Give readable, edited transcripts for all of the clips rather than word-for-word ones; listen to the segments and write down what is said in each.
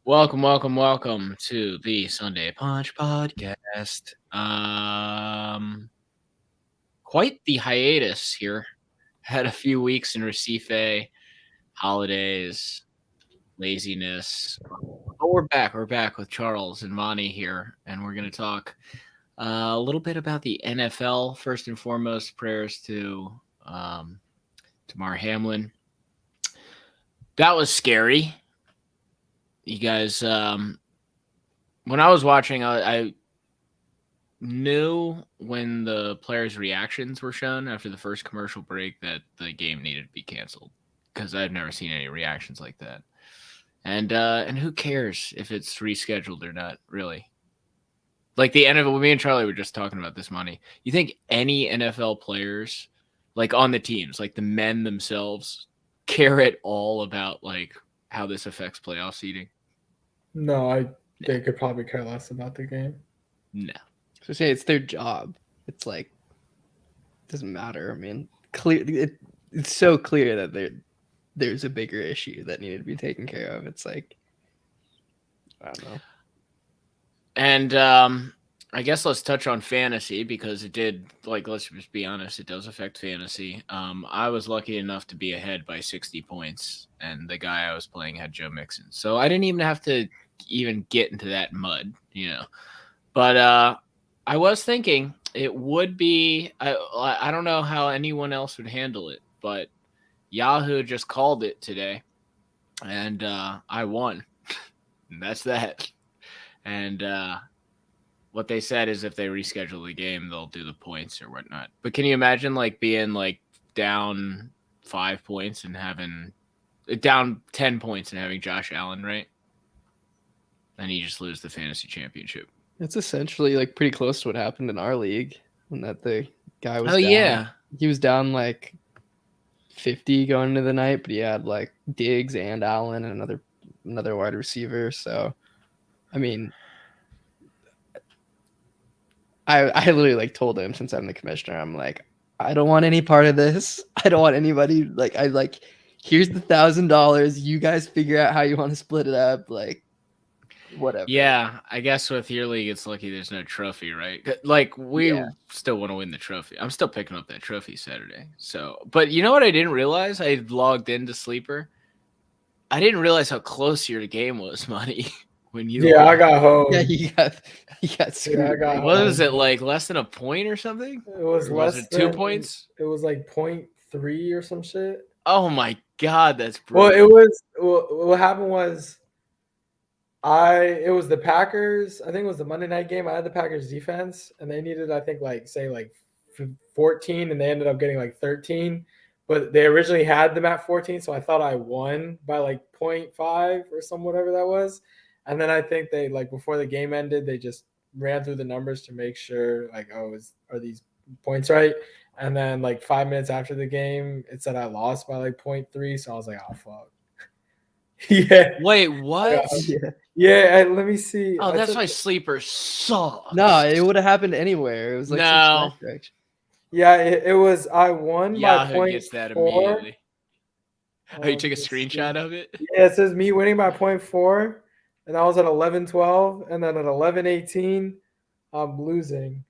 Welcome to the Sunday Punch podcast. Quite the hiatus here. Had a few weeks in Recife, holidays, laziness, but we're back. We're back with Charles and Monty here, and we're going to talk a little bit about the NFL. First and foremost, prayers to Damar Hamlin. That was scary. You guys, when I was watching, I knew when the players' reactions were shown after the first commercial break that the game needed to be canceled because I've never seen any reactions like that. And who cares if it's rescheduled or not, really? Like the NFL, me and Charlie were just talking about this money. You think any NFL players, like on the teams, like the men themselves, care at all about like how this affects playoff seeding? No, they could probably care less about the game. No. So say it's their job. It's like doesn't matter. I mean, it's so clear that there's a bigger issue that needed to be taken care of. It's like I don't know. And I guess let's touch on fantasy because it did, like, let's just be honest, it does affect fantasy. I was lucky enough to be ahead by 60 points, and the guy I was playing had Joe Mixon. So I didn't even have to even get into that mud, you know. But I was thinking it would be, I don't know how anyone else would handle it, but Yahoo just called it today, and I won. And that's that. And what they said is if they reschedule the game, they'll do the points or whatnot. But can you imagine like being like down 5 points and having down 10 points and having Josh Allen, right? And you just lose the fantasy championship. It's essentially like pretty close to what happened in our league when that the guy was. Oh down. yeah, He was down like 50 going into the night, but he had like Diggs and Allen and another wide receiver. So, I mean, I literally like told him since I'm the commissioner, I'm like, I don't want any part of this. I don't want anybody here's the $1,000. You guys figure out how you want to split it up. Like, whatever. Yeah, I guess with your league, it's lucky there's no trophy, right? Like we still want to win the trophy. I'm still picking up that trophy Saturday. So, but you know what? I didn't realize I logged into Sleeper. I didn't realize how close your game was, Money. When you I got home. Yeah, he got screwed. Yeah, I got what home. was it like? Less than a point or something? It was Or less was it than 2 points? It was like 0.3 or some shit. Oh my god, that's Well, brutal. what happened was it was the Packers. I think it was the Monday night game. I had the Packers defense, and they needed, I think, like 14, and they ended up getting like 13. But they originally had them at 14, so I thought I won by like 0.5 or some whatever that was. And then I think they, like, before the game ended, they just ran through the numbers to make sure, like, are these points right? And then like 5 minutes after the game, it said I lost by like 0.3. So I was like, oh fuck. Yeah. Wait, what? Yeah. Let me see. Oh, that's why Sleeper sucks. No, it would have happened anywhere. It was like no. Yeah, it was. I won Yahoo by 0.4. gets that immediately. Oh, you took a screenshot of it? Yeah, it says me winning by 0.4, and I was at 11-12, and then at 11-18, I'm losing.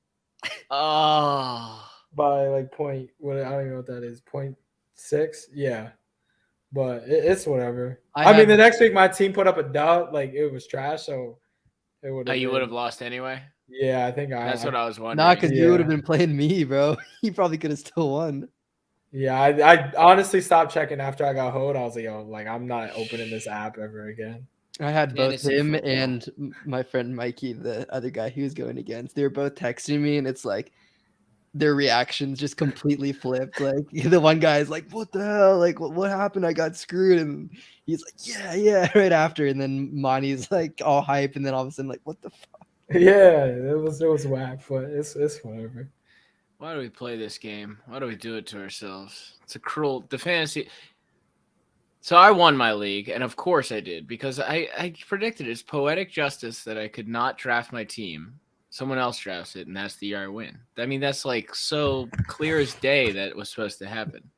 Oh. By like point. What I don't even know what that is. 0.6. Yeah. But it's whatever. I mean, the next week my team put up a dot. Like, it was trash, so it would. Oh, you would have lost anyway. Yeah, I think That's what I was wondering. Not because you would have been playing me, bro. You probably could have still won. Yeah, I honestly stopped checking after I got hoed. I was like, yo, like, I'm not opening this app ever again. I had both him and my friend Mikey, the other guy he was going against. They were both texting me, and it's like their reactions just completely flipped. Like the one guy is like, "What the hell? Like, what happened? I got screwed." And he's like, "Yeah," right after. And then Monty's like all hype, and then all of a sudden, like, "What the fuck?" Yeah, it was whack, but it's whatever. Why do we play this game? Why do we do it to ourselves? It's a cruel the fantasy. So I won my league, and of course I did, because I predicted it's poetic justice that I could not draft my team. Someone else drafts it, and that's the year I win. I mean, that's like so clear as day that it was supposed to happen.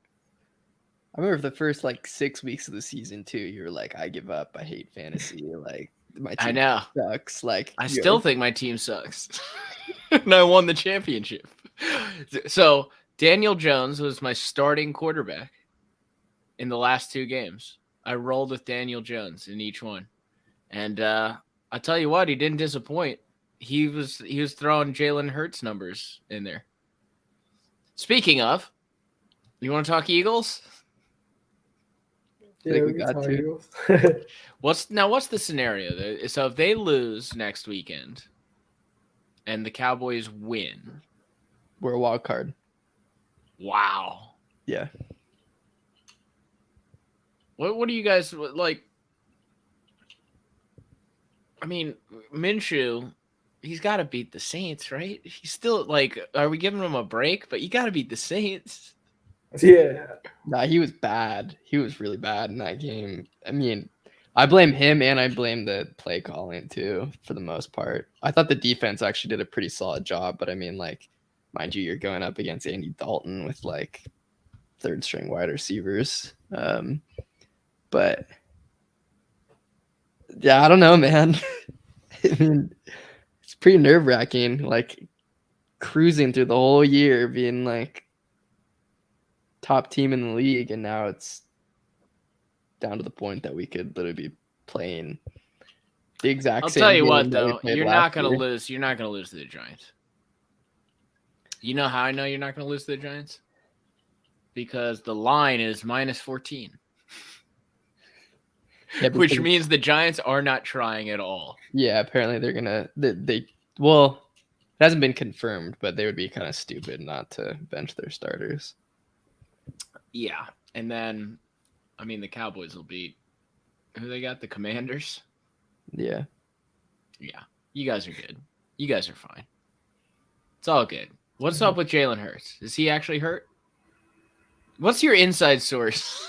I remember the first like 6 weeks of the season too. You were like, "I give up. I hate fantasy." Like, my I team know. sucks. Like I still think my team sucks. And I won the championship. So Daniel Jones was my starting quarterback in the last 2 games. I rolled with Daniel Jones in each one. And I tell you what, he didn't disappoint. He was throwing Jalen Hurts numbers in there. Speaking of, you want to talk Eagles? think we can got talk to. Eagles. What's the scenario? So if they lose next weekend and the Cowboys win, We're a wild card. wow. Yeah. What do you guys like? I mean, Minshew, he's got to beat the Saints, right? He's still like, are we giving him a break? But you got to beat the Saints. Yeah. Nah, he was bad. He was really bad in that game. I mean, I blame him and I blame the play calling too, for the most part. I thought the defense actually did a pretty solid job, but I mean, like, mind you, you're going up against Andy Dalton with like 3rd string wide receivers. But yeah, I don't know, man. I mean, it's pretty nerve wracking, like cruising through the whole year, being like top team in the league, and now it's down to the point that we could literally be playing the exact I'll same tell you game what, that we though, played you're last not gonna year. lose. You're not gonna lose to the Giants. You know how I know you're not gonna lose to the Giants? Because the line is -14, Yeah, which because- means the Giants are not trying at all. yeah, apparently they're gonna well, it hasn't been confirmed, but they would be kind of stupid not to bench their starters. Yeah, and then, I mean, the Cowboys will beat who they got, the Commanders. Yeah. Yeah, you guys are good. You guys are fine. It's all good. What's up with Jalen Hurts? Is he actually hurt? What's your inside source?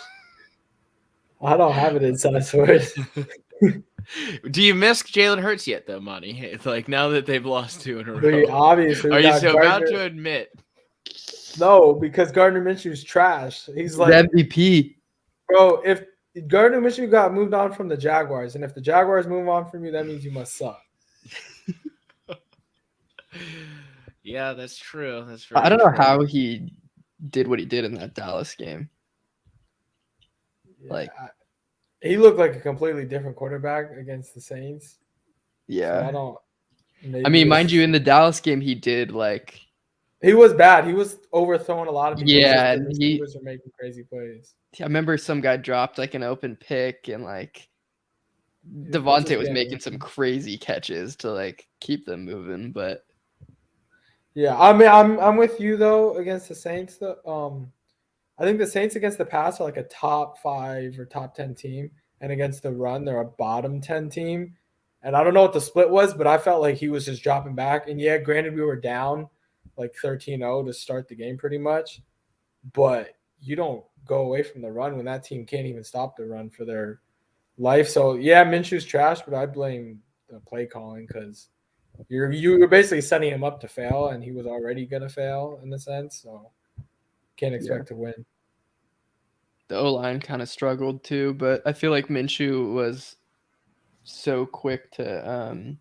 I don't have an inside source. Do you miss Jalen Hurts yet, though, Monty? It's like now that they've lost 2 in a We row. obviously Are you got so about Gardner- to admit? No, because Gardner Minshew's trash. He's like, MVP. bro, if Gardner Minshew got moved on from the Jaguars, and if the Jaguars move on from you, that means you must suck. Yeah, that's true. That's very I don't know true. how he did what he did in that Dallas game. Like- he looked like a completely different quarterback against the Saints. So Yeah. I don't. I mean, mind you, in the Dallas game, he did like, he was bad. He was overthrowing a lot of people. Yeah, just the and he- receivers were making crazy plays. I remember some guy dropped like an open pick, and like just Devontae was getting- making some crazy catches to like keep them moving. But Yeah, I mean, I'm with you though against the Saints. I think the Saints against the pass are like a top 5 or top 10 team, and against the run, they're a bottom 10 team. And I don't know what the split was, but I felt like he was just dropping back. And yeah, granted, we were down like 13-0 to start the game pretty much, but you don't go away from the run when that team can't even stop the run for their life. So yeah, Minshew's trash, but I blame the play calling because you're basically setting him up to fail, and he was already gonna fail in a sense. So can't expect to win. the O-line kind of struggled too. But I feel like Minshew was so quick to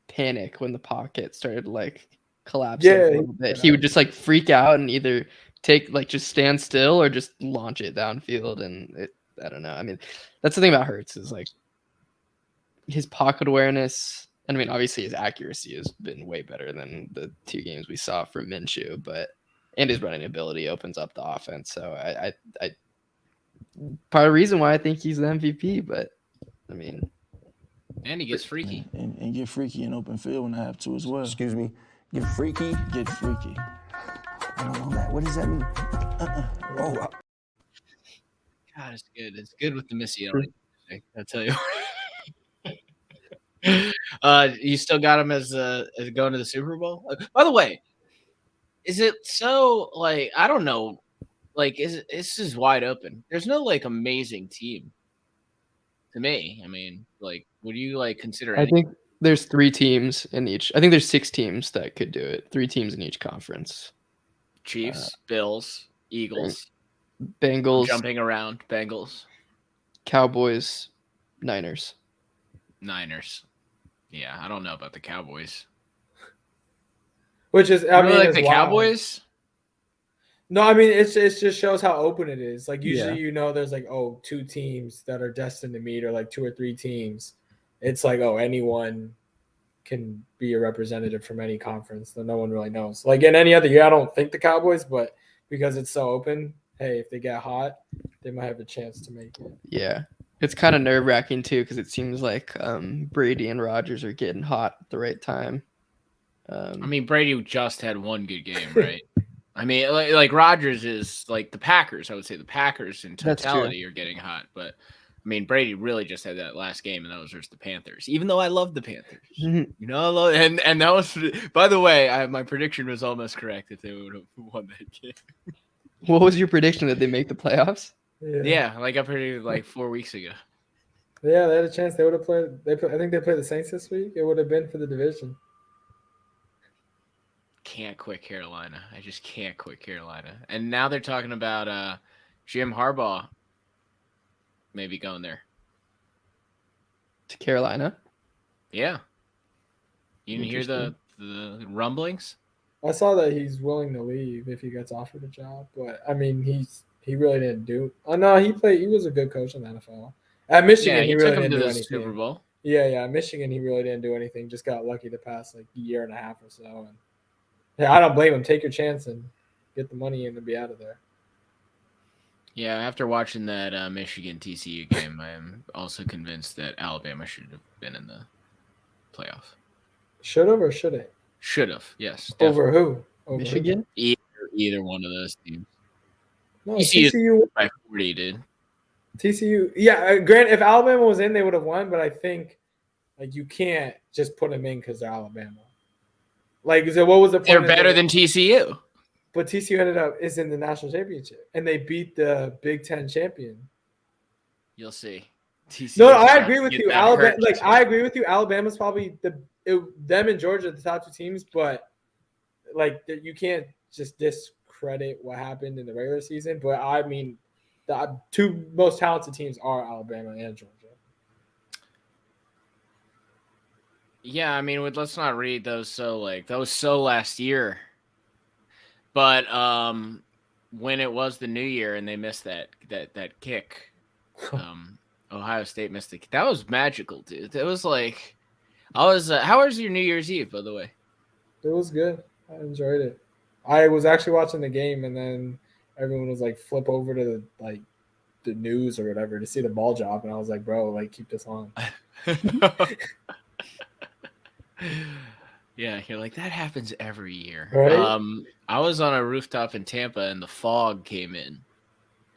panic when the pocket started like collapsing Yeah, a little bit. He would just like freak out and either just stand still or just launch it downfield. And I don't know. I mean, that's the thing about Hurts is like his pocket awareness. And I mean, obviously his accuracy has been way better than the 2 games we saw from Minshew, and his running ability opens up the offense. So I part of the reason why I think he's the MVP, but I mean, And he gets freaky. And get freaky in open field when I have to as well. Excuse me. Get freaky. Get freaky. I don't know that. What does that mean? Oh, God, it's good. It's good with the Missy Elliott. I tell you. You still got him as going to the Super Bowl? By the way, is it so like I don't know, like this is wide open. There's no like amazing team to me. I mean, like, would you like consider? I think there's 3 teams in each. I think there's 6 teams that could do it. 3 teams in each conference. Chiefs, Bills, Eagles, Bengals, jumping around, Bengals. Cowboys, Niners. Niners. Yeah, I don't know about the Cowboys. Which is, You I really mean, like is the wild. Cowboys? No, I mean, it just shows how open it is. Like usually, Yeah. there's like, oh, 2 teams that are destined to meet, or like 2 or 3 teams. It's like, oh, anyone can be a representative from any conference, though no one really knows. Like in any other year, I don't think the Cowboys, but because it's so open, hey, if they get hot, they might have a chance to make it. Yeah. It's kind of nerve wracking too, because it seems like Brady and Rodgers are getting hot at the right time. I mean, Brady just had one good game, right? I mean, like Rodgers is like the Packers. I would say the Packers in That's true. totality are getting hot, but I mean, Brady really just had that last game, and that was versus the Panthers. Even though I love the Panthers, you know, I love, and that was. By the way, my prediction was almost correct if they would have won that game. What was your prediction that they make the playoffs? Yeah, like I predicted like 4 weeks ago. Yeah, they had a chance. They would have played. I think they played the Saints this week. It would have been for the division. Can't quit Carolina. I just can't quit Carolina. And now they're talking about Jim Harbaugh maybe going there. To Carolina? Yeah. You didn't hear the rumblings? I saw that he's willing to leave if he gets offered a job, but I mean, he really didn't do. Oh no, he was a good coach in the NFL. At Michigan, Yeah, he he really took him didn't to do the anything. Super Bowl. Yeah, Michigan, he really didn't do anything. Just got lucky the past like year and a half or so. And yeah, I don't blame him. Take your chance and get the money in and be out of there. Yeah, after watching that Michigan TCU game, I am also convinced that Alabama should have been in the playoff. Should have or shouldn't? Should have, yes. Definitely. Over who? Over Michigan? Who? Either one of those teams. No, TCU TCU by 40, dude. TCU. Yeah, Grant. If Alabama was in, they would have won. But I think like you can't just put them in because they're Alabama. Like, so what was the point? They're better than TCU. But TCU ended up is in the national championship, and they beat the Big Ten champion. You'll see. TCU No, I agree with you. Alabama, hurt. I agree with you. Alabama's probably them and Georgia are the top 2 teams, but like you can't just discredit what happened in the regular season. But I mean, the 2 most talented teams are Alabama and Georgia. Yeah, I mean, let's not read those so last year. But when it was the new year and they missed that kick, Ohio State missed the kick. That was magical, dude. It was like I was. How was your New Year's Eve, by the way? It was good. I enjoyed it. I was actually watching the game, and then everyone was like, flip over to the news or whatever to see the ball drop, and I was like, bro, like keep this on. Yeah, you're like that happens every year. Right? I was on a rooftop in Tampa, and the fog came in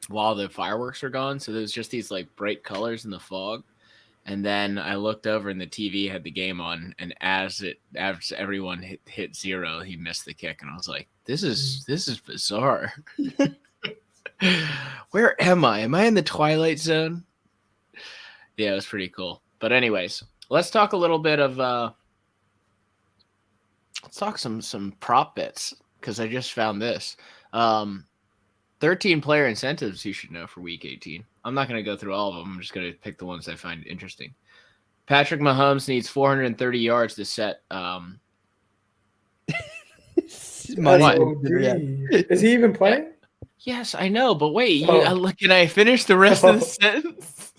while the fireworks were gone. So there's just these like bright colors in the fog. And then I looked over, and the TV had the game on. And as everyone hit 0, he missed the kick, and I was like, "This is bizarre. Where am I? Am I in the Twilight Zone?" Yeah, it was pretty cool. But anyways, let's talk a little bit of. Let's talk some prop bets, because I just found this. 13 player incentives you should know for Week 18. I'm not going to go through all of them. I'm just going to pick the ones I find interesting. Patrick Mahomes needs 430 yards to set. Is he even playing? Yes, I know, but wait. Can I finish the rest of the sentence?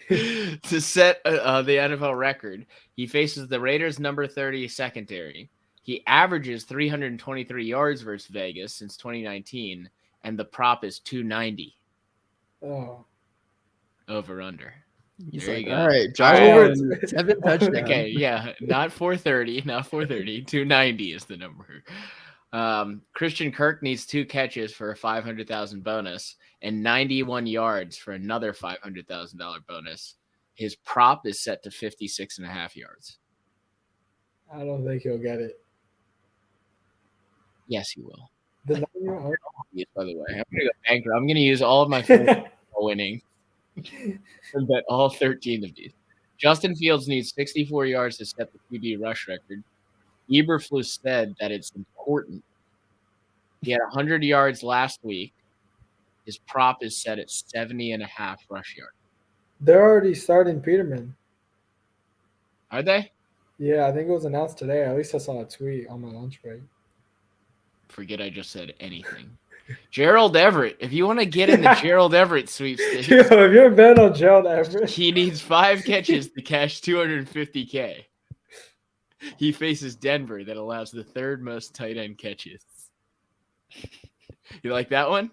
To set the NFL record, he faces the Raiders' number 30 secondary. He averages 323 yards versus Vegas since 2019, and the prop is 290. Oh. Over under. He's there like, you go. all right, Josh Over- Allen, 7 touchdowns. Okay, yeah, not 430, 290 is the number. Christian Kirk needs 2 catches for a $500,000 bonus and 91 yards for another $500,000 bonus. His prop is set to 56.5 yards. I don't think he'll get it. Yes, he will. The 9-year-old. By the way, I'm gonna go bankrupt. I'm gonna use all of my winning and bet all 13 of these. Justin Fields needs 64 yards to set the QB rush record. Eberflus said that it's important. He had 100 yards last week. His prop is set at 70.5 rush yards. They're already starting Peterman. Are they? Yeah, I think it was announced today. At least I saw a tweet on my lunch break. Forget I just said anything. Gerald Everett. If you want to get in the Gerald Everett sweepstakes, Yo, if you're a bet on Gerald Everett, he needs 5 catches to cash $250K. He faces Denver that allows the 3rd most tight end catches. You like that one?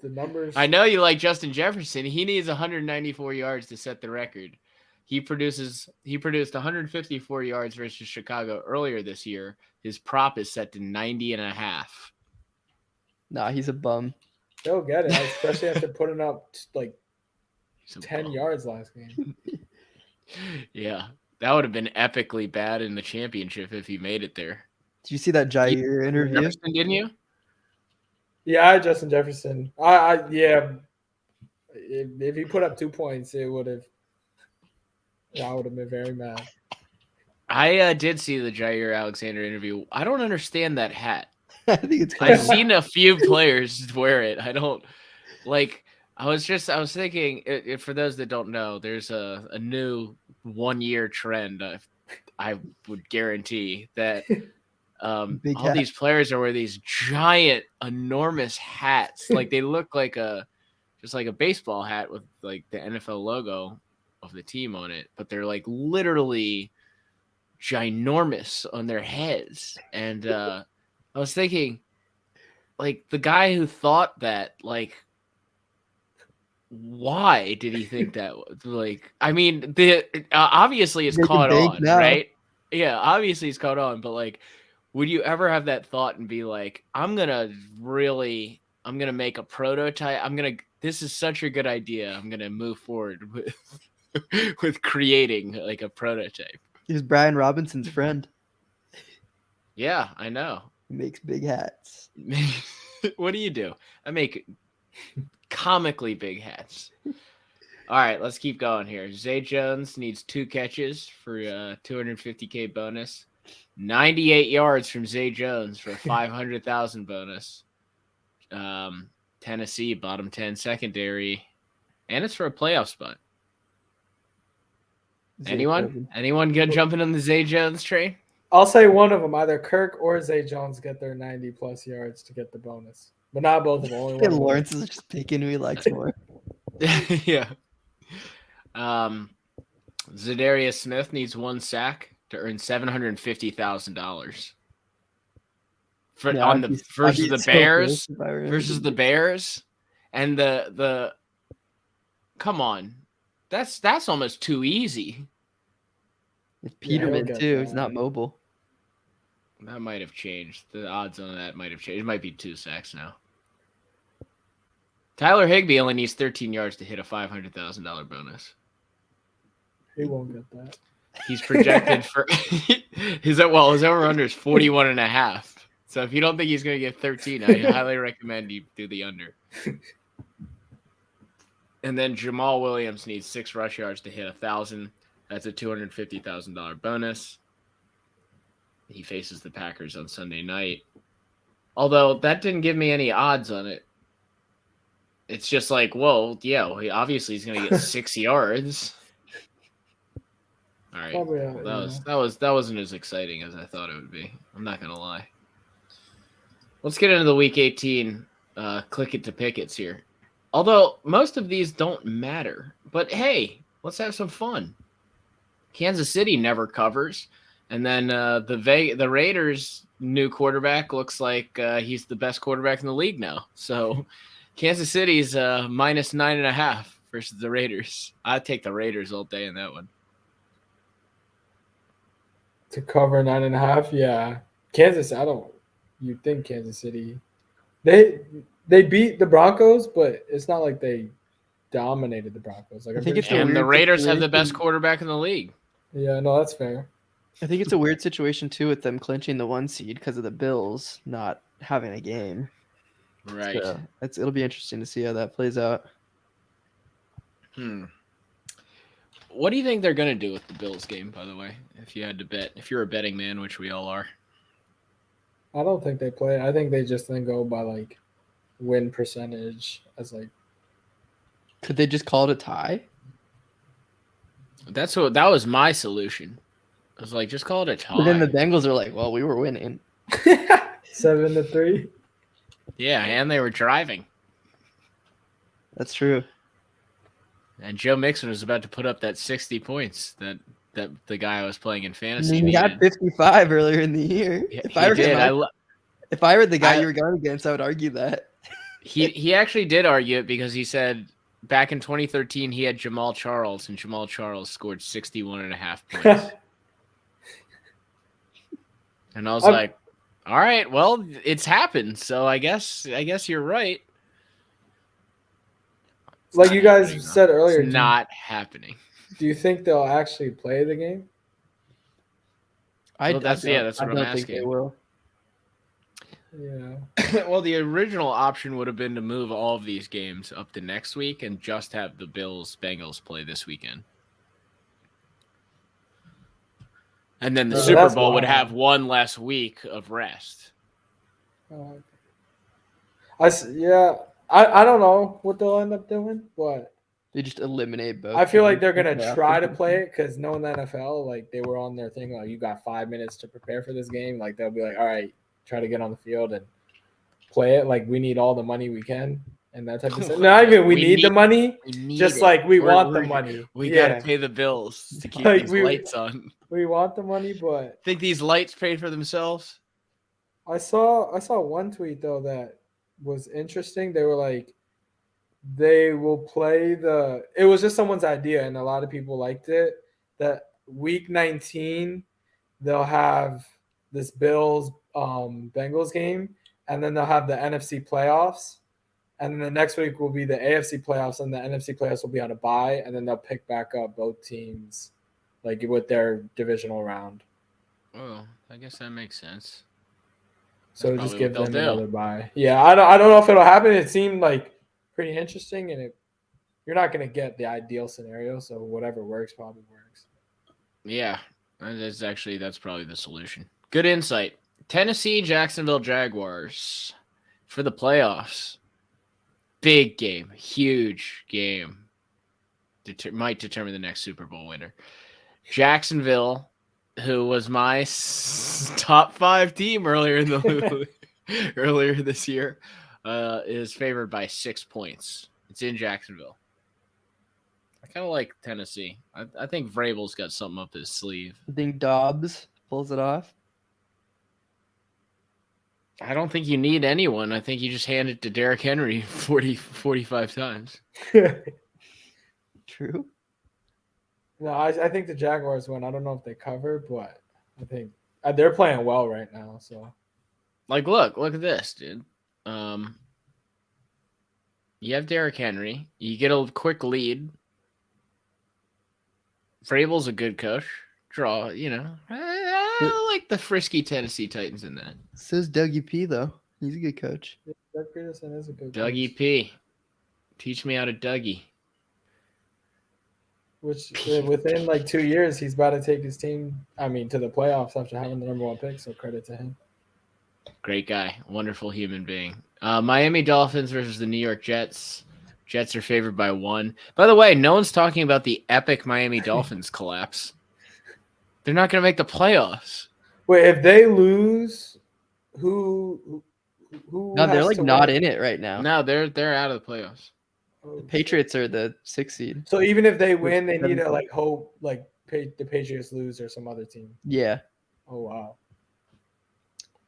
the numbers. I know you like Justin Jefferson. He needs 194 yards to set the record. He produced 154 yards versus Chicago earlier this year. His prop is set to 90.5. Nah, he's a bum. They'll get it, especially after putting up like He's a 10 bum. yards last game. Yeah, that would have been epically bad in the championship if he made it there. Did you see that Jair interview? Jefferson, didn't you? Yeah, I had Justin Jefferson. Yeah. If he put up 2 points, it would have. I would have been very mad. I did see the Jair Alexander interview. I don't understand that hat. I think it's I've funny. seen a few players wear it. I don't like. I was thinking. For those that don't know, there's a new 1-year trend. I would guarantee that Big all hat. these players are wearing these giant, enormous hats. Like they look like just like a baseball hat with like the NFL logo of the team on it, but they're like literally ginormous on their heads. And I was thinking, like, the guy who thought that, like, why did he think that? Like, I mean, obviously it's Making caught bank on, now. right? Yeah, obviously it's caught on, but like, would you ever have that thought and be like, I'm gonna make a prototype. This is such a good idea. I'm gonna move forward with with creating like a prototype. He was Brian Robinson's friend. Yeah, I know. He makes big hats. What do you do? I make comically big hats. All right, let's keep going here. Zay Jones needs 2 catches for a $250K bonus. 98 yards from Zay Jones for a $500,000 bonus. Tennessee, bottom 10 secondary. And it's for a playoff spot. Zay Anyone? Jones. Anyone gonna jump in on the Zay Jones train? I'll say one of them, either Kirk or Zay Jones, get their 90+ yards to get the bonus, but not both of them. Only one. And of them. Lawrence is just picking who he likes more. Yeah. Zadarius Smith needs 1 sack to earn $750,000 Yeah, on I'd the be- I'd versus be the so Bears pissed if I were him. versus the Bears, and the come on, that's almost too easy. It's Yeah, he'll Peterman get too. He's that. not mobile. That might have changed. The odds on that might have changed. It might be 2 sacks now. Tyler Higbee only needs 13 yards to hit a $500,000 bonus. He won't get that. He's projected for his over-under is 41.5. So if you don't think he's going to get 13, I highly recommend you do the under. And then Jamal Williams needs 6 rush yards to hit 1,000. That's a $250,000 bonus. He faces the Packers on Sunday night. Although that didn't give me any odds on it. It's just like, well, yeah, obviously he's going to get 6 yards. All right. Probably, That wasn't as exciting as I thought it would be. I'm not gonna lie. Let's get into the Week 18 click it to pickets here. Although most of these don't matter, but hey, let's have some fun. Kansas City never covers, and then the Raiders' new quarterback looks like he's the best quarterback in the league now. So Kansas City's minus 9.5 versus the Raiders. I'd take the Raiders all day in that one. to cover 9.5. Yeah, Kansas. You think Kansas City? They beat the Broncos, but it's not like they dominated the Broncos. Like I think it's a And the weird Raiders have the best situation. quarterback in the league. Yeah, no, that's fair. I think it's a weird situation too with them clinching the 1 seed because of the Bills not having a game. Right. So it'll be interesting to see how that plays out. What do you think they're going to do with the Bills game, by the way, if you had to bet? If you're a betting man, which we all are. I don't think they play. I think they just then go by like win percentage as like Could they just call it a tie? That was my solution. I was like, just call it a tie. But then the Bengals are like, well, we were winning. 7-3. Yeah, and they were driving. That's true. And Joe Mixon was about to put up that 60 points that the guy I was playing in I fantasy mean, he had needed. 55 earlier in the year. Yeah, If I were he did. him, if I were the guy I- you were going against, I would argue that. He actually did argue it because he said back in 2013 he had Jamal Charles, and Jamal Charles scored 61.5 points. And I was I'm- like, all right, well, it's happened, so I guess you're right. It's Like not you guys happening, though. said earlier, It's not happening. do you think they'll actually play the game? I Well, that's what I'm don't think they asking. will. Yeah. Well, the original option would have been to move all of these games up to next week and just have the Bills-Bengals play this weekend. And then the Oh, Super that's Bowl would wild. have one less week of rest. Yeah. I don't know what they'll end up doing, but They just eliminate both. I feel like teams. they're gonna Yeah. try to play it because knowing the NFL, like they were on their thing, like you got 5 minutes to prepare for this game. Like they'll be like, all right, try to get on the field and play it. Like we need all the money we can and that type of stuff. Not even we need the money, We need just it. like we We're- want the we're- money. We Yeah, gotta pay the bills to keep Like, these we- lights on. we want the money, but Think these lights paid for themselves? I saw one tweet though that was interesting. They were like, they will play it was just someone's idea and a lot of people liked it, that week 19 they'll have this Bills Bengals game and then they'll have the NFC playoffs and then the next week will be the AFC playoffs and the NFC playoffs will be on a bye and then they'll pick back up both teams like with their divisional round. Oh, I guess that makes sense. So That's just probably give what them they'll do. another bye. Yeah, I don't know if it'll happen. It seemed like pretty interesting, and you're not going to get the ideal scenario. So whatever works probably works. Yeah, that's probably the solution. Good insight. Tennessee, Jacksonville Jaguars for the playoffs. Big game, huge game. Might determine the next Super Bowl winner. Jacksonville, who was my top 5 team earlier this year, is favored by 6 points. It's in Jacksonville. I kind of like Tennessee. I think Vrabel's got something up his sleeve. I think Dobbs pulls it off. I don't think you need anyone. I think you just hand it to Derrick Henry 45 times. True. No, I think the Jaguars win. I don't know if they cover, but I think they're playing well right now. So Like, look at this, dude. You have Derrick Henry. You get a quick lead. Vrabel's a good coach. I like the frisky Tennessee Titans in that. So's Dougie P though. He's a good coach. Doug Peterson is a good Dougie coach, P. Teach me how to Dougie. which within like 2 years he's about to take his team. I mean, to the playoffs after having the number 1 pick. So credit to him. Great guy. Wonderful human being. Miami Dolphins versus the New York Jets. Jets are favored by 1. By the way, no one's talking about the epic Miami Dolphins collapse. They're not going to make the playoffs. Wait, if they lose, who? No, they're has like to not win? in it right now. No, they're out of the playoffs. Oh, Patriots are the 6th seed. So even if they win, they need to 7-4. like hope like the Patriots lose or some other team. Yeah. Oh wow.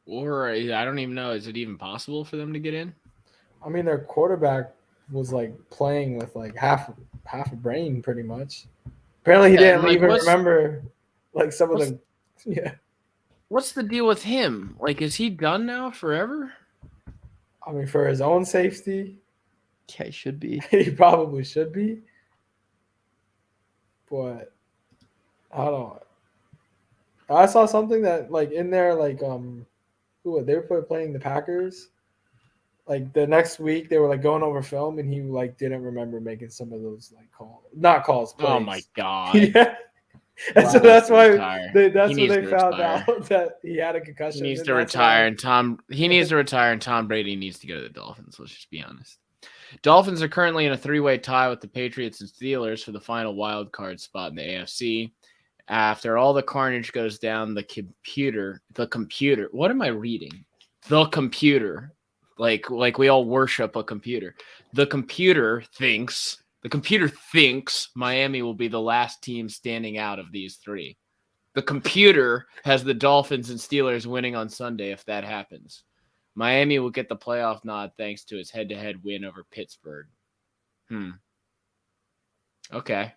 Or I don't even know. Is it even possible for them to get in? I mean, their quarterback was like playing with like half a brain, pretty much. Apparently, he Yeah, didn't like, even what's- remember like some of what's- the. Yeah, What's the deal with him? Like, is he done now forever? I mean, for his own safety, Yeah, he should be. he probably should be. But I don't know. I saw something that like in there like they were playing the Packers. Like the next week they were like going over film and he like didn't remember making some of those like calls. Oh plays. my god! Yeah. And so Wow. that's why Retire. that's He when needs they to found retire. out that he had a He concussion. needs and to that's retire, why- and he needs to retire, and Tom Brady needs to go to the Dolphins. Let's just be honest. Dolphins are currently in a 3-way tie with the Patriots and Steelers for the final wild card spot in the AFC. After all the carnage goes down, the computer. What am I reading? The computer. Like we all worship a computer. The computer thinks Miami will be the last team standing out of these three. The computer has the Dolphins and Steelers winning on Sunday if that happens. Miami will get the playoff nod thanks to its head-to-head win over Pittsburgh. Okay.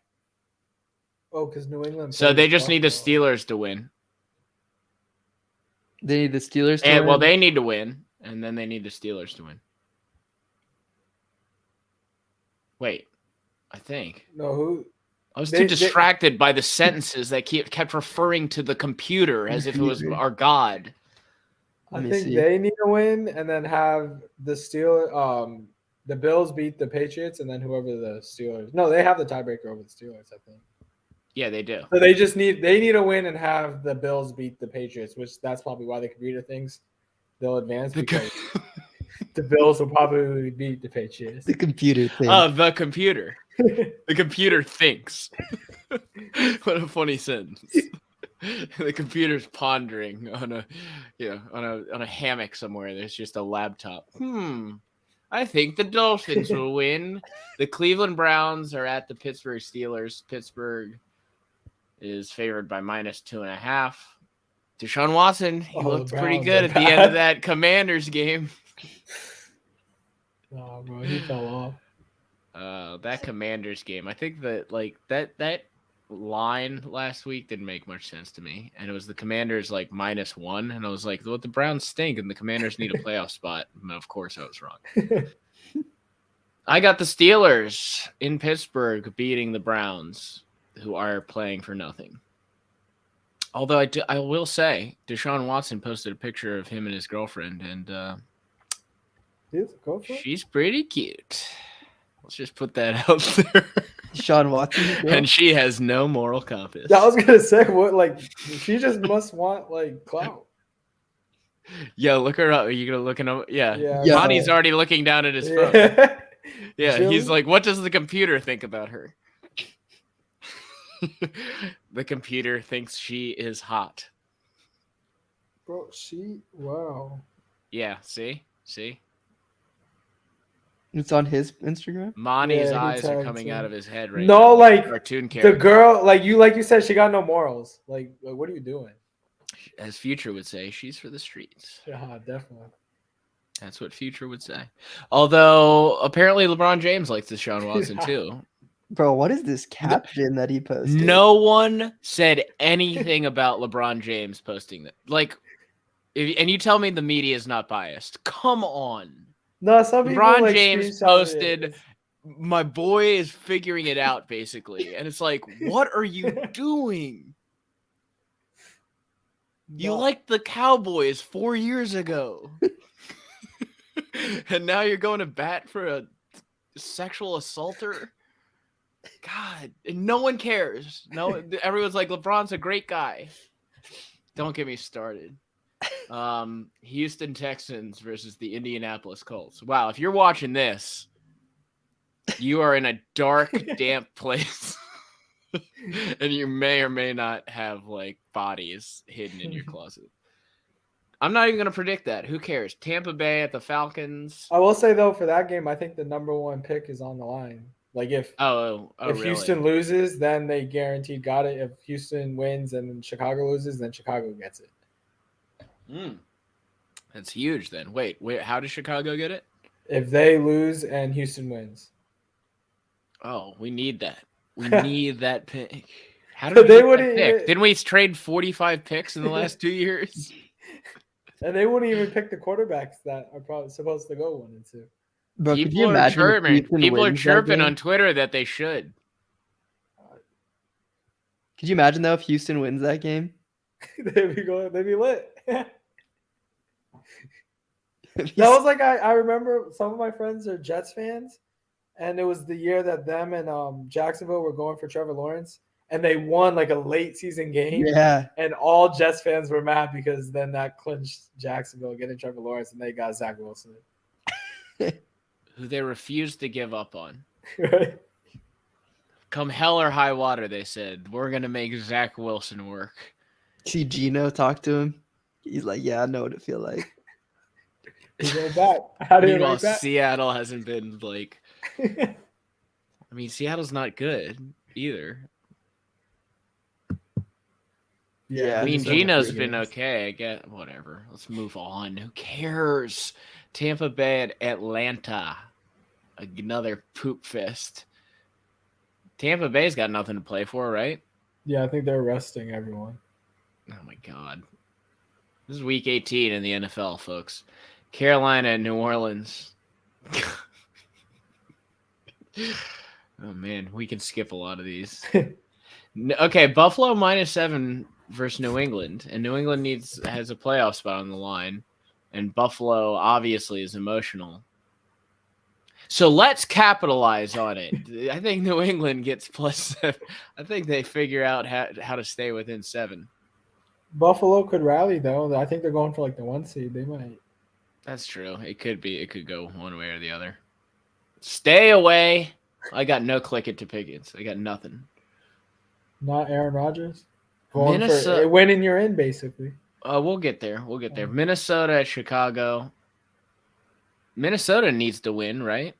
Oh, because New England. So they plays just need the Buffalo. Steelers to win. They need the Steelers to And, well, win. they need to win, and then they need the Steelers to win. Wait, I think. No, who? I was They- too distracted by the sentences that kept referring to the computer as if it was our god. Let I me think see. they need to win and then have the Bills beat the Patriots and then whoever the Steelers. No, they have the tiebreaker over the Steelers, I think. Yeah, they do. So they need to win and have the Bills beat the Patriots, which that's probably why the computer thinks they'll advance because the Bills will probably beat the Patriots. The computer thing. Oh, the computer. The computer thinks. What a funny sentence. The computer's pondering on a hammock somewhere. There's just a laptop. I think the Dolphins will win. The Cleveland Browns are at the Pittsburgh Steelers. Pittsburgh is favored by -2.5. Deshaun Watson, he Oh, the looked pretty Browns good are at the end of bad. that Commanders game. Oh, bro, he fell off. That Commanders game. I think that that line last week didn't make much sense to me. And it was the Commanders -1. And I was like, well, the Browns stink and the Commanders need a playoff spot. And of course I was wrong. I got the Steelers in Pittsburgh beating the Browns, who are playing for nothing. Although I will say, Deshaun Watson posted a picture of him and his girlfriend, and Go for it. she's pretty cute. Let's just put that out there. Sean Watson. And she has no moral compass. Yeah, I was gonna say what she just must want clout. Yo, look her up. Are you gonna look him up? Yeah. Yeah, Monty's already looking down at his phone. Yeah. Yeah, Jill? he's like, what does the computer think about her? The computer thinks she is hot. Bro, wow. Yeah, see? It's on his Instagram. Monty's Yeah, he eyes are tagged coming too. out of his head right No, now. like, Cartoon The character. girl, like you said, she got no morals. Like what are you doing? As Future would say, she's for the streets. Yeah, definitely. That's what Future would say. Although, apparently LeBron James likes Deshaun Watson too. Bro, what is this caption that he posted? No one said anything about LeBron James posting that. And you tell me the media is not biased. Come on. No, some people LeBron James screenshotted posted, it. my boy is figuring it out, basically. And it's like, what are you doing? You No. liked the Cowboys 4 years ago. And now you're going to bat for a sexual assaulter? God, and no one cares. No, everyone's like, LeBron's a great guy. Don't get me started. Houston Texans versus the Indianapolis Colts. Wow, if you're watching this, you are in a dark, damp place. And you may or may not have bodies hidden in your closet. I'm not even going to predict that. Who cares? Tampa Bay at the Falcons. I will say though, for that game, I think the #1 pick is on the line. Like if Oh, if really? Houston loses, then they guaranteed got it. If Houston wins and Chicago loses, then Chicago gets it. That's huge then. Wait, how does Chicago get it? If they lose and Houston wins, Oh, we need that. We need that pick. How did we They get that wouldn't pick? even- Didn't we trade 45 picks in the last 2 years? and they wouldn't even pick the quarterbacks that are probably supposed to go 1 and 2. Bro, could you People are imagine if chirping. Houston People are wins that chirping game? on Twitter that they should. Could you imagine though if Houston wins that game? They'd be lit. That was I remember some of my friends are Jets fans, and it was the year that them and Jacksonville were going for Trevor Lawrence, and they won a late season game. Yeah. And all Jets fans were mad because then that clinched Jacksonville getting Trevor Lawrence, and they got Zach Wilson. who they refused to give up on. Right? Come hell or high water, they said, we're going to make Zach Wilson work. See Gino talk to him. He's like, yeah, I know what it feel like. He go back. How did he Meanwhile, write that? Seattle hasn't been like. I mean, Seattle's not good either. Yeah, I mean, just over Gino's 3 been games. okay. I get whatever. Let's move on. Who cares? Tampa Bay at Atlanta. Another poop fest. Tampa Bay's got nothing to play for, right? Yeah, I think they're resting everyone. Oh my god. This is week 18 in the NFL, folks. Carolina and New Orleans. Oh man, we can skip a lot of these. Okay, Buffalo -7 versus New England, and New England has a playoff spot on the line, and Buffalo obviously is emotional. So let's capitalize on it. I think New England gets +7. I think they figure out how to stay within 7. Buffalo could rally though. I think they're going for like the 1 seed. They might. That's true. It could be. It could go one way or the other. Stay away. I got no click it to Pickens. I got nothing. Not Aaron Rodgers. Going Minnesota- for winning, you're in basically. We'll get there. We'll get there. Minnesota at Chicago. Minnesota needs to win, right?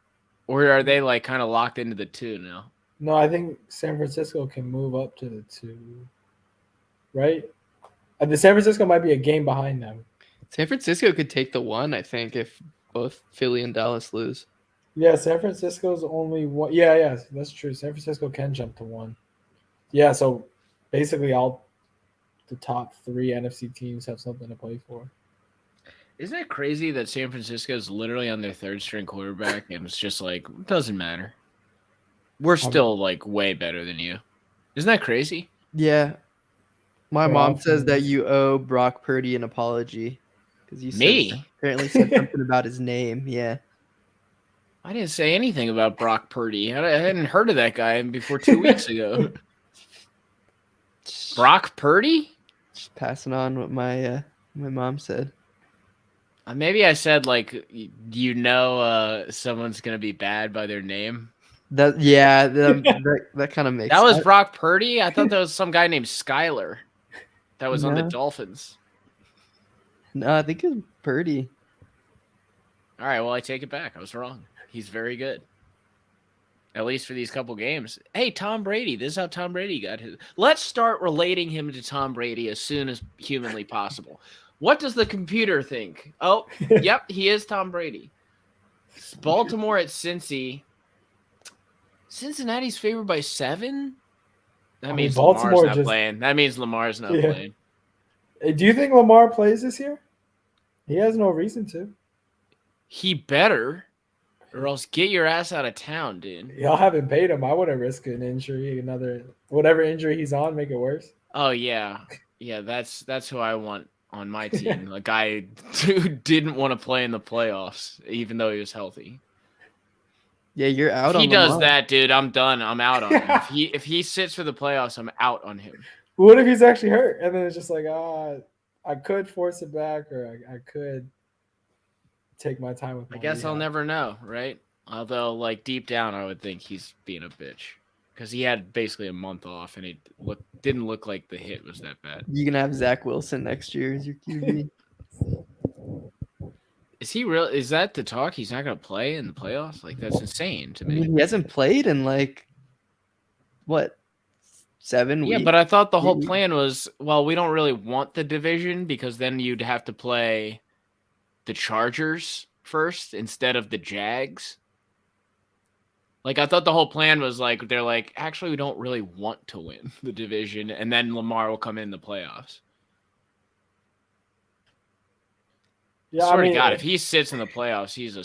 Or are they like kind of locked into the 2 now? No, I think San Francisco can move up to the 2. Right? The San Francisco might be a game behind them. San Francisco could take the 1, I think, if both Philly and Dallas lose. Yeah, San Francisco's only 1. Yeah, that's true. San Francisco can jump to 1. Yeah, so basically all the top 3 NFC teams have something to play for. Isn't it crazy that San Francisco is literally on their 3rd string quarterback and it's just like, it doesn't matter. We're still like way better than you. Isn't that crazy? Yeah. My Their mom says that offense. you owe Brock Purdy an apology. Because you Me? apparently said something about his name. Yeah. I didn't say anything about Brock Purdy. I hadn't heard of that guy before 2 weeks ago. Brock Purdy? Just passing on what my mom said. Maybe I said like, someone's gonna be bad by their name. That kind of makes That was sense. Brock Purdy. I thought that was some guy named Skyler that was on the No. Dolphins. No, I think it's Purdy. All right, well I take it back. I was wrong. He's very good. At least for these couple games. Hey, Tom Brady. This is how Tom Brady got his. Let's start relating him to Tom Brady as soon as humanly possible. What does the computer think? Oh, yep, he is Tom Brady. Baltimore at Cincy. Cincinnati's favored by 7? That I mean, means Baltimore Lamar's not just- playing. That means Lamar's not Yeah. playing. Do you think Lamar plays this year? He has no reason to. He better, or else get your ass out of town, dude. Y'all haven't paid him. I wouldn't risk an injury, whatever injury he's on, make it worse. Oh yeah, that's who I want on my team. A guy who didn't want to play in the playoffs, even though he was healthy. Yeah, you're out If on he does Lamar. that, dude, I'm done. I'm out on him. If he sits for the playoffs, I'm out on him. What if he's actually hurt? And then it's just like, I could force it back, or I could take my time with. I guess I'll never know, right? Although, like deep down, I would think he's being a bitch because he had basically a month off, and it didn't look like the hit was that bad. You can have Zach Wilson next year as your QB. Is he real? Is that the talk? He's not going to play in the playoffs? Like that's insane to I me. mean, he hasn't played in like what 7 weeks. Yeah, but I thought the whole Maybe. plan was, well, we don't really want the division because then you'd have to play the Chargers first instead of the Jags. Like, I thought the whole plan was like, they're like, actually, we don't really want to win the division, and then Lamar will come in the playoffs. Yeah, Swear to God, if he sits in the playoffs, he's a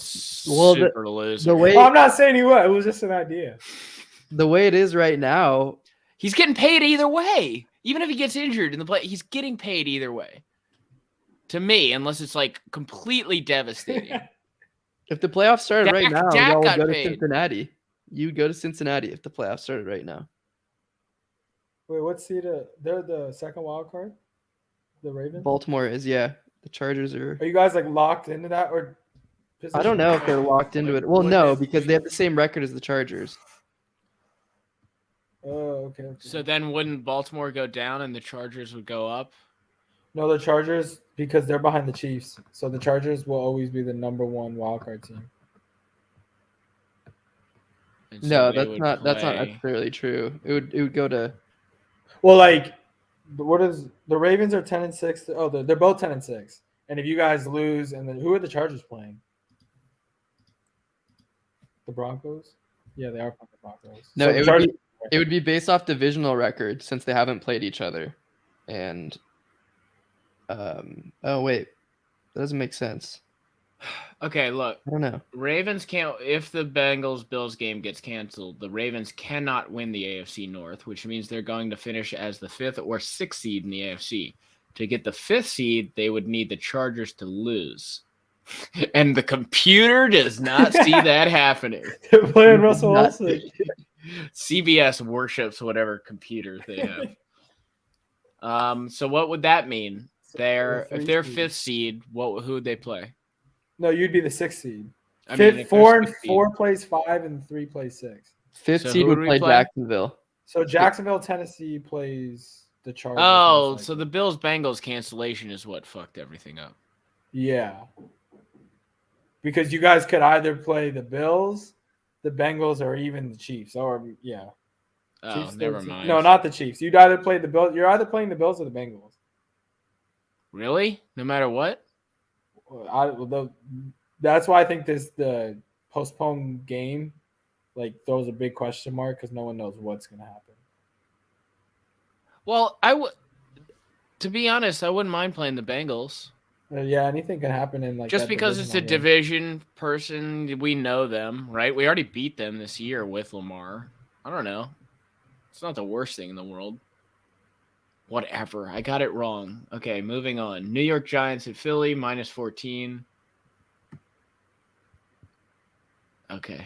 Well, super loser. the way Well, I'm not saying he would. It was just an idea. the way it is right now, He's getting paid either way. Even if he gets injured in the play, he's getting paid either way. To me, unless it's like completely devastating. if the playoffs started right now, Dak y'all would got go to paid. Cincinnati. You'd go to Cincinnati if the playoffs started right now. Wait, what seed? They're the second wild card. The Ravens. Baltimore is, yeah. The Chargers are. Are you guys like locked into that, or I don't know if they're locked into it. Well, no, Wouldn't it- because they have the same record as the Chargers. Oh, okay. So then wouldn't Baltimore go down and the Chargers would go up? No, the Chargers, because they're behind the Chiefs. So the Chargers will always be the number one wildcard team. And so No, they that's would not play- necessarily true. It would go to Well, like, what is the Ravens are 10-6? Oh, they're both 10-6. And if you guys lose, and then who are the Chargers playing? The Broncos. Yeah, they are playing the Broncos. No, So it the would Chargers- be it would be based off divisional record since they haven't played each other. And oh wait, that doesn't make sense. Okay, look. I don't know. Ravens can't. If the Bengals Bills game gets canceled, the Ravens cannot win the AFC North, which means they're going to finish as the 5th or 6th seed in the AFC. To get the 5th seed, they would need the Chargers to lose, and the computer does not see that happening. They're playing Russell Not- Wilson. CBS worships whatever computer they have. So what would that mean? They're Three if they're seed. 5th seed, who would they play? No, you'd be the 6th seed. I Fifth, if they're 4 and 6th seed- 4 plays 5, and 3 plays 6. Fifth So seed who would would we play play? Jacksonville. So Jacksonville, Tennessee plays the Chargers. Oh, most so likely. the Bills Bengals cancellation is what fucked everything up. Yeah. Because you guys could either play the Bills, the Bengals, or even the Chiefs. Or yeah. Oh, Chiefs, never 13. mind. No, not the Chiefs. You'd either play the Bills. You're either playing the Bills or the Bengals. Really? No matter what? That's why I think the postponed game throws a big question mark because no one knows what's gonna happen. Well, to be honest, I wouldn't mind playing the Bengals. Yeah, anything can happen in Just that because it's a divisional game. division person, we know them, right? We already beat them this year with Lamar. I don't know. It's not the worst thing in the world. Whatever. I got it wrong. Okay, moving on. New York Giants at Philly, -14. Okay.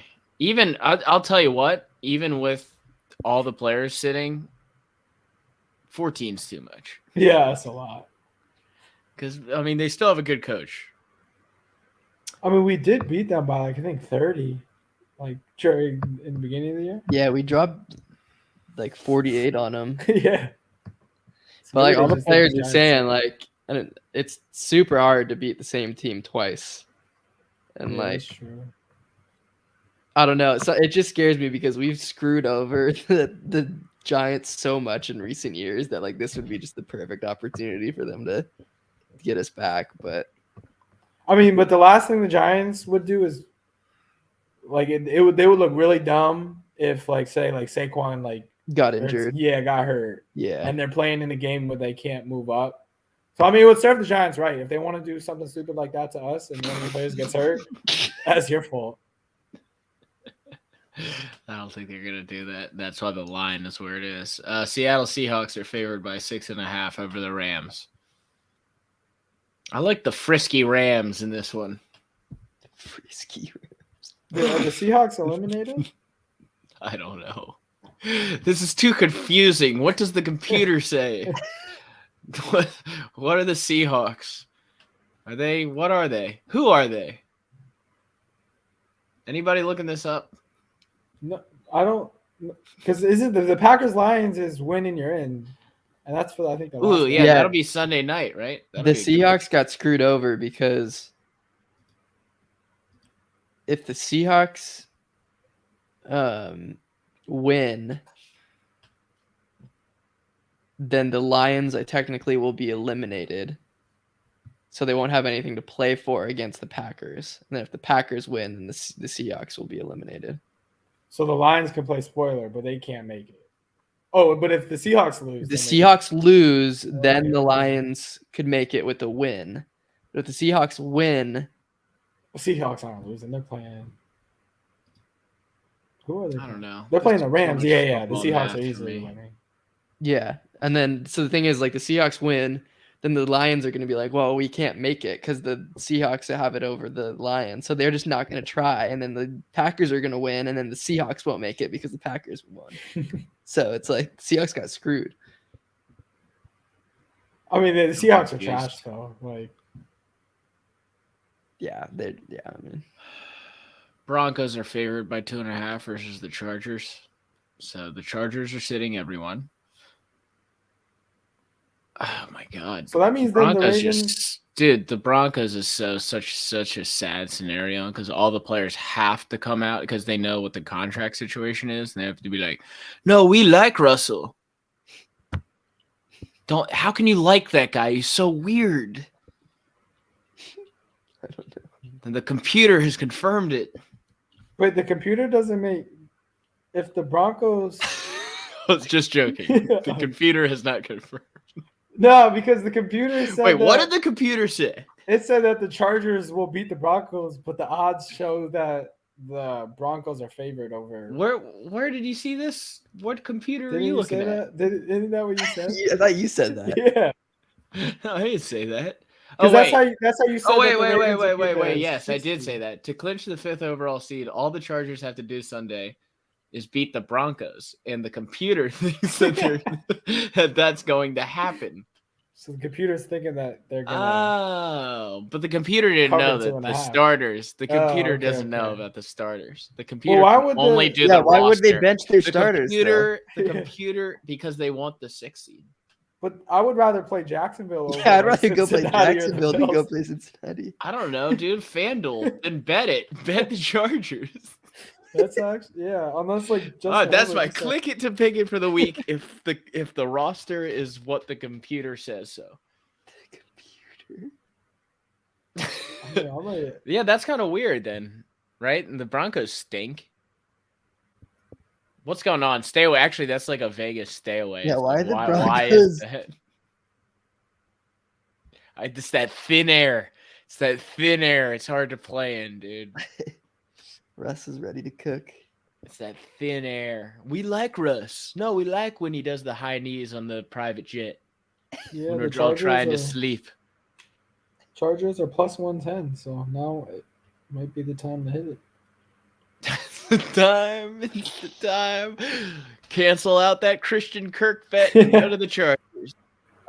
I'll tell you what, even with all the players sitting, 14's too much. Yeah, that's a lot. Because, I mean, they still have a good coach. I mean, we did beat them by I think 30, during in the beginning of the year. Yeah, we dropped 48 on them. Yeah. But all the Just players the are Giants saying and it's super hard to beat the same team twice. And Yeah, that's true. I don't know. So it just scares me because we've screwed over the Giants so much in recent years that this would be just the perfect opportunity for them to get us back. But I mean, but the last thing the Giants would do is they would look really dumb if say Saquon got injured. got hurt. Yeah. And they're playing in a game where they can't move up. So I mean, it would serve the Giants right if they want to do something stupid like that to us, and one of the players gets hurt. That's your fault. I don't think they're going to do that. That's why the line is where it is. Seattle Seahawks are favored by 6.5 over the Rams. I like the frisky Rams in this one. Frisky. Are the Seahawks eliminated? I don't know. This is too confusing. What does the computer say? What are the Seahawks? What are they? Who are they? Anybody looking this up? No, I don't. Because isn't the Packers Lions is winning you're in, and that's for I think the last Ooh, game. yeah, Yeah. that'll be Sunday night, right? The That'll be a good- Seahawks got screwed over because if the Seahawks win, then the Lions technically will be eliminated. So they won't have anything to play for against the Packers. And then if the Packers win, then the Seahawks will be eliminated. So the Lions can play spoiler, but they can't make it. Oh, but if the Seahawks lose, If the then they- Seahawks lose, then Okay. the Lions could make it with a win. But if the Seahawks win, the Seahawks aren't losing. They're playing. Who are they? I don't know. They're playing the It's Rams. too much Yeah. The football Seahawks math are for easily me. winning. yeah. And then, so the thing is, the Seahawks win, then the Lions are going to be like, well, we can't make it because the Seahawks have it over the Lions. So they're just not going to try. And then the Packers are going to win, and then the Seahawks won't make it because the Packers won. So it's the Seahawks got screwed. I mean, the Seahawks are confused. trash though. Yeah, I mean, Broncos are favored by 2.5 versus the Chargers. So the Chargers are sitting everyone. Oh my god. So that means then the Broncos Ravens. dude, the Broncos is such a sad scenario because all the players have to come out because they know what the contract situation is, and they have to be like, "No, we like Russell." Don't. How can you like that guy? He's so weird. I don't know. And the computer has confirmed it. But the computer doesn't make. If the Broncos. I was just joking. The computer has not confirmed. No, because the computer said. Wait, what that- did the computer say? It said that the Chargers will beat the Broncos, but the odds show that the Broncos are favored over. Where did you see this? What computer are Didn't you you looking say at? that? Isn't that what you said? I thought you said that. Yeah, I didn't say that. because wait. that's how you said. Oh that wait, the Ravens would beat the Yes, I 6th did say seed. that. To clinch the 5th overall seed, all the Chargers have to do Sunday is beat the Broncos, and the computer thinks that that's going to happen. So the computer's thinking that they're gonna. Oh, but the computer didn't Cover know that 2.5. the starters. The Oh, computer okay, doesn't know okay. about the starters. The computer why can would only the- do Yeah, the why would they roster. bench their The starters? computer, the computer, because they want the 6th seed. But I would rather play Jacksonville. Over Yeah, I'd like rather go play Cincinnati or the Jacksonville than go Bills. play Cincinnati. I don't know, dude. FanDuel, then bet it. Bet the Chargers. That's actually unless like. Justin That's Herbert my just said- click it to pick it for the week if the roster is what the computer says so. Computer. I'm gonna- Yeah, that's kind of weird then, right? And the Broncos stink. What's going on? Stay away. Actually, that's like a Vegas stay away. Yeah, It's why like, the why is Broncos- that? It's that thin air. It's that thin air. It's hard to play in, dude. Russ is ready to cook. It's that thin air. We like Russ. No, we like when he does the high knees on the private jet Yeah, when the we're all trying to Chargers are, sleep. Chargers are plus 110, so now it might be the time to hit it. It's the time. It's the time. Cancel out that Christian Kirk bet and go to the Chargers.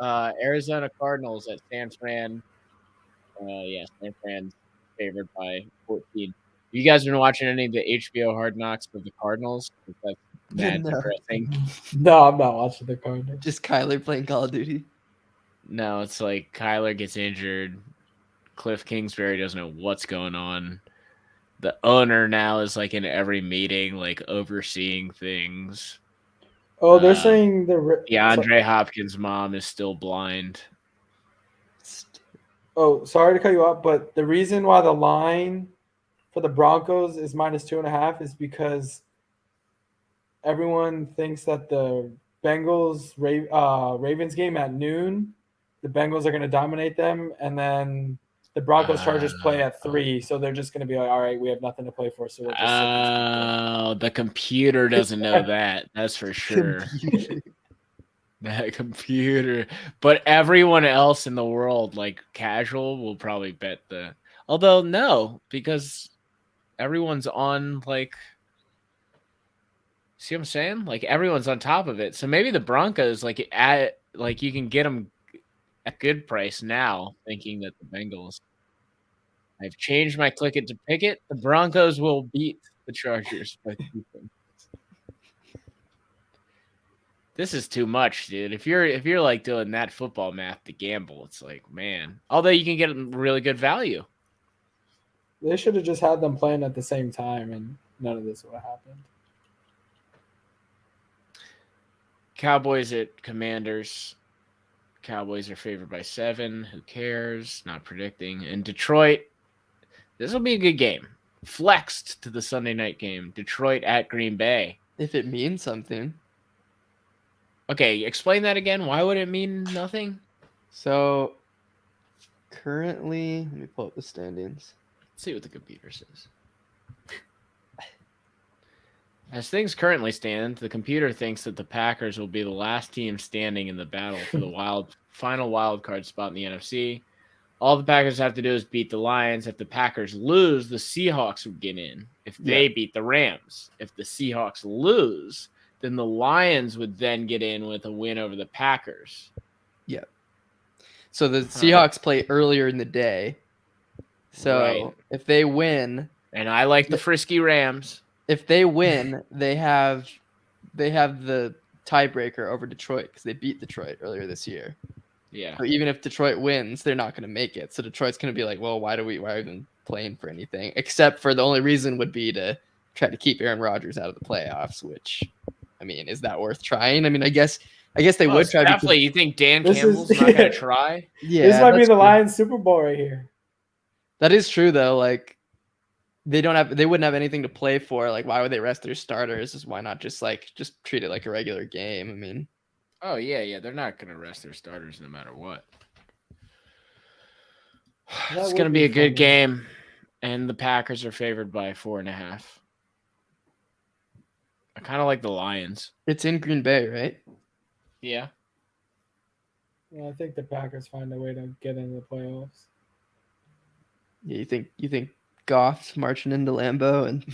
Arizona Cardinals at San Fran. San Fran's favored by 14. You guys been watching any of the HBO Hard Knocks of the Cardinals? That's mad No. depressing. No, I'm not watching the Cardinals. Just Kyler playing Call of Duty. No, it's like Kyler gets injured. Cliff Kingsbury doesn't know what's going on. The owner now is like in every meeting, like overseeing things. Oh, they're Uh, saying the DeAndre Hopkins' mom is still blind. Oh, sorry to cut you off, but the reason why the line for the Broncos is minus 2.5 is because everyone thinks that the Ravens game at noon, the Bengals are going to dominate them, and then the Broncos Chargers play at 3, so they're just going to be like, all right, we have nothing to play for, so we'll just sit these people. Oh, the computer doesn't know that. That's for sure. Computer. That computer. But everyone else in the world, like casual, will probably bet the. Although, no, because everyone's on, like. See what I'm saying? Like, everyone's on top of it. So maybe the Broncos, like, you can get them at good price now, thinking that the Bengals. I've changed my click it to pick it. The Broncos will beat the Chargers by 2 points. This is too much, dude. If you're like doing that football math to gamble, it's like, man. Although you can get really good value. They should have just had them playing at the same time, and none of this would have happened. Cowboys at Commanders. Cowboys are favored by 7. Who cares? Not predicting. And Detroit. This will be a good game. Flexed to the Sunday night game. Detroit at Green Bay. If it means something. Okay, explain that again. Why would it mean nothing? So currently, let me pull up the standings. Let's see what the computer says. As things currently stand, the computer thinks that the Packers will be the last team standing in the battle for the final wild card spot in the NFC. All the Packers have to do is beat the Lions. If the Packers lose, the Seahawks would get in. If they beat the Rams. If the Seahawks lose, then the Lions would then get in with a win over the Packers. So the Seahawks play earlier in the day. So Right. if they win, And I like the frisky Rams. they have the tiebreaker over Detroit because they beat Detroit earlier this year. Yeah. So even if Detroit wins, they're not going to make it. So Detroit's going to be like, well, why are we even playing for anything? Except for the only reason would be to try to keep Aaron Rodgers out of the playoffs, which, I mean, is that worth trying? I mean, I guess they would try. Definitely. You think Dan This is- Campbell's not going to try? Yeah, this might be that's the true. Lions Super Bowl right here. That is true though. Like they wouldn't have anything to play for. Like why would they rest their starters? Why not just treat it like a regular game? I mean, Oh, yeah. They're not going to rest their starters no matter what. That It's would going to be a good funny. game. And the Packers are favored by 4.5. I kind of like the Lions. it's in Green Bay, right? Yeah. Yeah, I think the Packers find a way to get into the playoffs. Yeah, you think Goff's marching into Lambeau and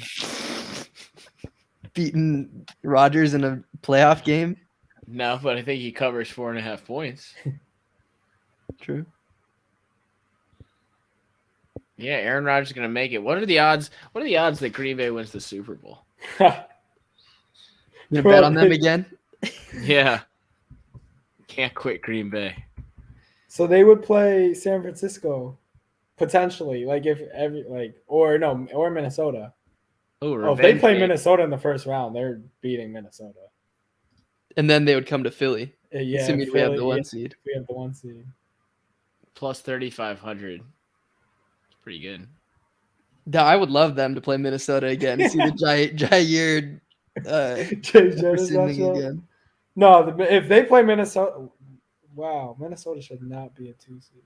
beating Rodgers in a playoff game? No, but I think he covers 4.5 points. True. Yeah, Aaron Rodgers is going to make it. What are the odds? What are the odds that Green Bay wins the Super Bowl? You gonna bet on them again? Yeah. Can't quit Green Bay. So they would play San Francisco potentially, or Minnesota. Oh, If they play game. Minnesota in the first round, they're beating Minnesota. And then they would come to Philly, Yeah, assuming we have Philly- the one yeah, seed. we have the 1 seed. Plus 3,500. It's pretty good. I would love them to play Minnesota again. See the Jair Jay Jonas singing matchup. again. No, if they play Minnesota, wow, Minnesota should not be a 2 seed.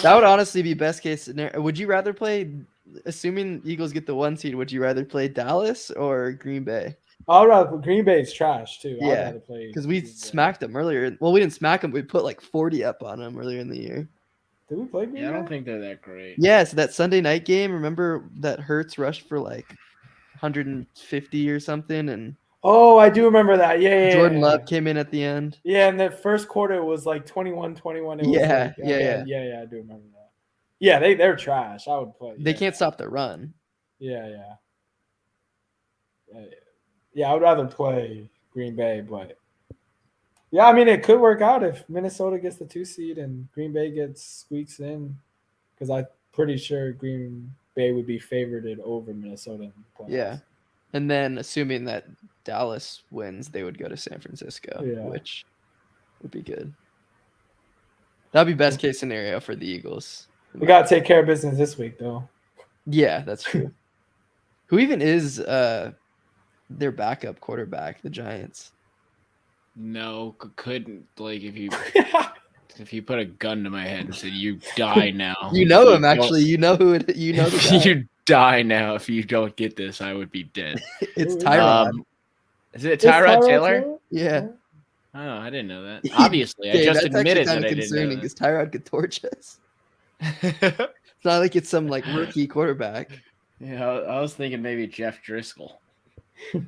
That would honestly be best case scenario. Would you rather play, assuming Eagles get the 1 seed, would you rather play Dallas or Green Bay? I'd rather Green Bay's trash too. I'd Yeah, rather play Because we Green Bay. smacked them earlier. Well, we didn't smack them. We put like 40 up on them earlier in the year. Did we play Green Yeah, I Bay? don't think they're that great. Yeah, so that Sunday night game, remember that Hurts rushed for like 150 or something, and Oh, I do remember that. Yeah. Jordan Love came in at the end. Yeah, and the first quarter it was like 21-21. It was Yeah, like, yeah. yeah. I do remember that. Yeah, they're trash. I would play. They yeah. can't stop the run. Yeah. I would rather play Green Bay, but yeah, I mean it could work out if Minnesota gets the 2 seed and Green Bay squeaks in, because I'm pretty sure Green Bay would be favored over Minnesota in the playoffs. Yeah. And then assuming that Dallas wins, they would go to San Francisco, Yeah. which would be good. That'd be best case scenario for the Eagles. We gotta take care of business this week, though. Yeah, that's true. Who even is their backup quarterback, the Giants? No, couldn't. Like, if you put a gun to my head and said, you die now. You know If him, don't- actually. You know who it, you know the guy. you die now if you don't get this. I would be dead. It's Who is Tyrod. Is it Is Tyrod Taylor? Yeah. Oh, I didn't know that. Obviously, I Okay, just that's actually admitted kind that of I didn't concerning know because Tyrod could torch us. that. It's not like it's some like rookie quarterback. Yeah, I was thinking maybe Jeff Driscoll, Is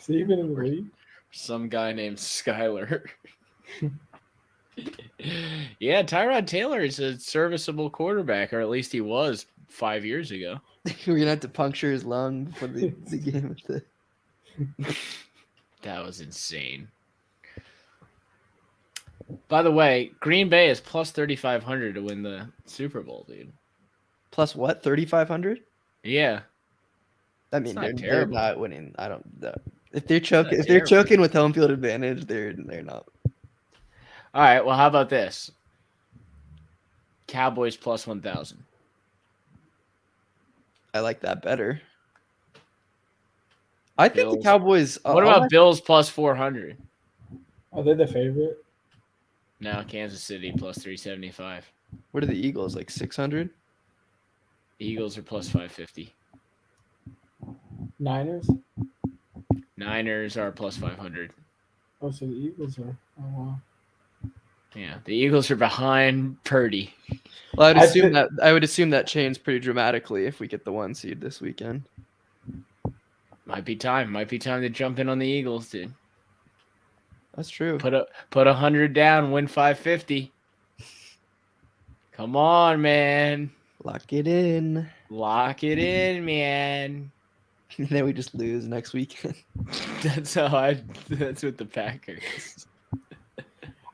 he even in the league? some guy named Skyler. Yeah, Tyrod Taylor is a serviceable quarterback, or at least he was 5 years ago. We're gonna have to puncture his lung before the game. That was insane. By the way, Green Bay is plus 3,500 to win the Super Bowl, dude. Plus what? 3,500? Yeah. I mean, not they're terrible. not winning. I don't know. If they're choking, not if they're terrible. choking with home field advantage, they're not. All right. Well, how about this? Cowboys plus 1,000. I like that better. I think the Bills. Cowboys. What about Bills plus 400? Are they the favorite? No, Kansas City plus 375. What are the Eagles like 600? The Eagles are plus 550. Niners? Niners are plus 500. Oh, so the Eagles are. Oh, wow. Yeah, the Eagles are behind Purdy. Well, I I would assume that changed pretty dramatically if we get the 1 seed this weekend. Might be time. Might be time to jump in on the Eagles, dude. That's true. Put 100 down, win 550. Come on, man. Lock it in. Lock it in, man. Then we just lose next weekend. That's what the Packers.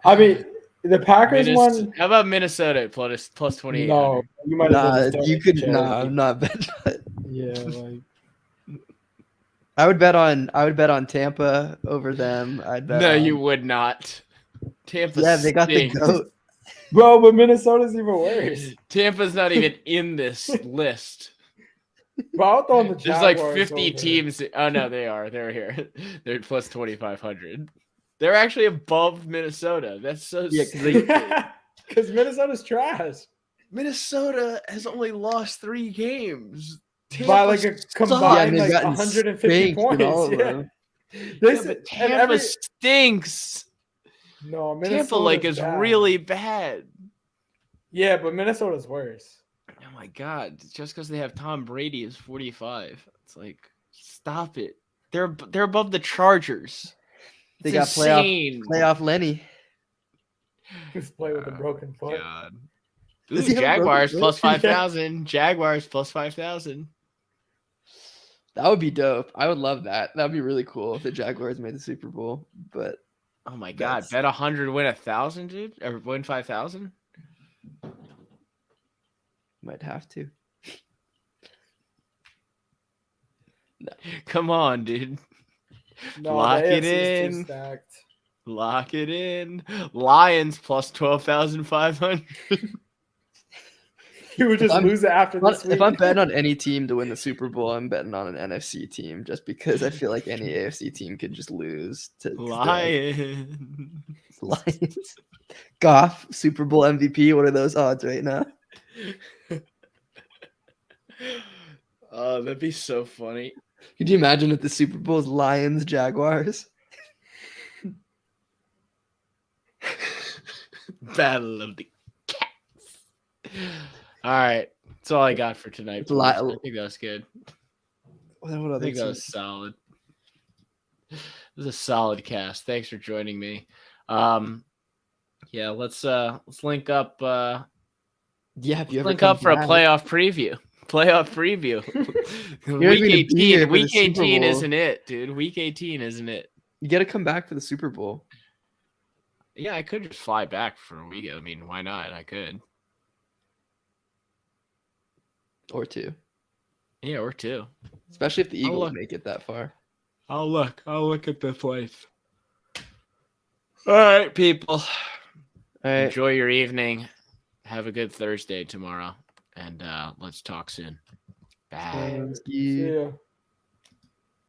I mean, the Packers won. How about Minnesota plus 28? No, you might as well Nah, just donate you to could. charity. Nah, I'm not betting. Yeah, like I would bet on Tampa over them. I'd bet. No, on, you would not. Tampa. Yeah, they got the stinks. goat. bro, but Minnesota's even worse. Tampa's not even in this list. Bro, I'll throw in the There's like Jaguars 50 over. teams. Oh no, they are. They're here. They're plus 2,500. They're actually above Minnesota. That's so Yeah, 'cause stupid. Because Minnesota's trash. Minnesota has only lost 3 games. By like a Tampa combined they've like gotten 150 spanked in points. all of Yeah. them. This but and Tampa every stinks. no Tampa Minnesota is really bad. yeah, but Minnesota's worse. Oh my god! Just because they have Tom Brady is 45, it's like stop it. They're above the Chargers. They It's got insane. playoff Lenny. Just play with a broken foot. God. Does Ooh, he have a broken Jaguars foot? plus Yeah. 5,000. Jaguars plus 5,000. That would be dope. I would love that. That'd be really cool if the Jaguars made the Super Bowl. But Oh my god! That's- Bet 100, win 1,000, dude, or win 5,000. might have to. Come on, dude. No, Lock the it AFC is too in. stacked. Lock it in. Lions plus 12,500. You would just I'm- lose it after this week. If I'm betting on any team to win the Super Bowl, I'm betting on an NFC team just because I feel like any AFC team could just lose to the Lions. Lions. Goff, Super Bowl MVP. What are those odds right now? Oh, that'd be so funny. Could you imagine if the Super Bowl is Lions, Jaguars? Battle of the Cats. All right. That's all I got for tonight. It's a lot- boys. I think that was good. What I other think that team? was solid. It was a solid cast. Thanks for joining me. Yeah, let's link up Yeah, if you ever link come up for a back. playoff preview. Playoff preview. You're Week gonna be here 18. for Week the Super 18 Bowl. isn't it, dude? Week 18 isn't it? You got to come back for the Super Bowl. Yeah, I could just fly back for a week. I mean, why not? I could. Or two. Yeah, or 2. Especially if the Oh, Eagles look. make it that far. I'll look at the place. All right, people. All right. Enjoy your evening. Have a good Thursday tomorrow. And let's talk soon. Bye. Thank See you. ya.